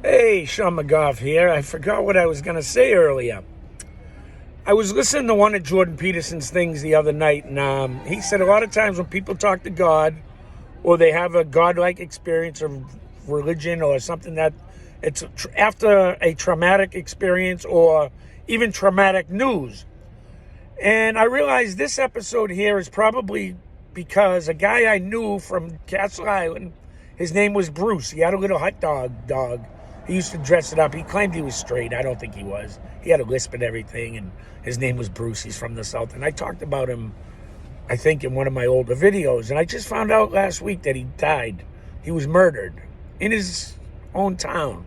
Hey, Sean McGough here. I forgot what I was going to say earlier. I was listening to one of Jordan Peterson's things the other night, and he said a lot of times when people talk to God or they have a godlike experience of religion or something that it's after a traumatic experience or even traumatic news. And I realized this episode here is probably because a guy I knew from Castle Island, his name was Bruce. He had a little hot dog. He used to dress it up. He claimed he was straight. I don't think he was. He had a lisp and everything, and his name was Bruce. He's from the South. And I talked about him, I think, in one of my older videos. And I just found out last week that he died. He was murdered in his own town.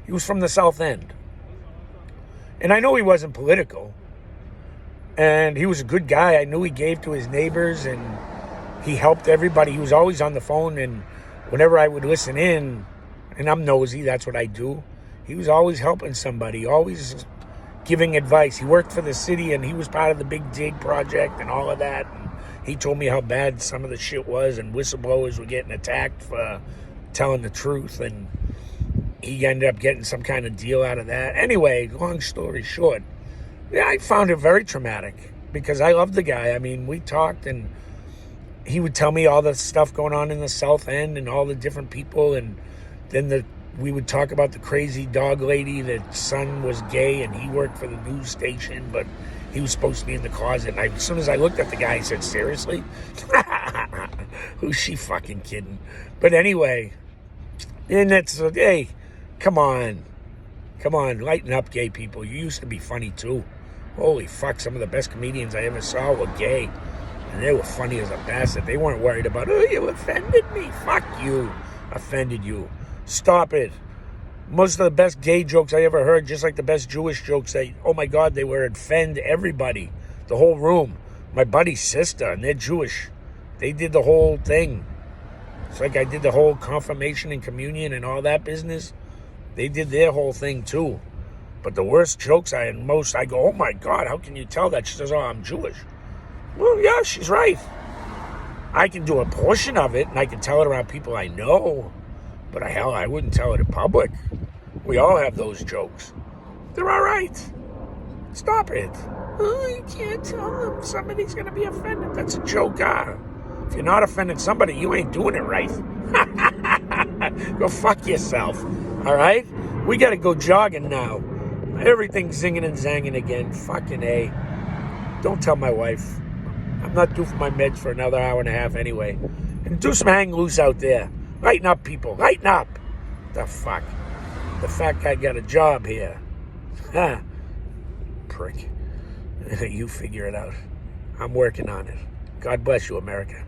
He was from the South End. And I know he wasn't political. And he was a good guy. I knew he gave to his neighbors, and he helped everybody. He was always on the phone, and whenever I would listen in, and I'm nosy, that's what I do, he was always helping somebody, always giving advice. He worked for the city, and he was part of the Big Dig project and all of that. And he told me how bad some of the shit was, and whistleblowers were getting attacked for telling the truth, and he ended up getting some kind of deal out of that. Anyway, long story short, yeah, I found it very traumatic because I loved the guy. I mean, we talked, and he would tell me all the stuff going on in the South End and all the different people, and then we would talk about the crazy dog lady that son was gay and he worked for the news station, but he was supposed to be in the closet. And as soon as I looked at the guy, I said, seriously? Who's she fucking kidding? But anyway, and that's, hey, come on, lighten up, gay people. You used to be funny too. Holy fuck, some of the best comedians I ever saw were gay. And they were funny as a bastard. They weren't worried about, oh, you offended me. Fuck you. Offended you. Stop it. Most of the best gay jokes I ever heard, just like the best Jewish jokes, oh my God, they would offend everybody. The whole room. My buddy's sister, and they're Jewish. They did the whole thing. It's like I did the whole confirmation and communion and all that business. They did their whole thing too. But the worst jokes I go, oh my God, how can you tell that? She says, oh, I'm Jewish. Well, yeah, she's right. I can do a portion of it, and I can tell it around people I know. But I wouldn't tell it in public. We all have those jokes. They're all right. Stop it. Oh, you can't tell them. Somebody's going to be offended. That's a joke. If you're not offending somebody, you ain't doing it right. Go fuck yourself. All right? We got to go jogging now. Everything's zinging and zanging again. Fucking A. Don't tell my wife. I'm not due for my meds for another hour and a half anyway. And do some hang loose out there. Lighten up, people. Lighten up. The fuck? The fat guy got a job here. Prick. You figure it out. I'm working on it. God bless you, America.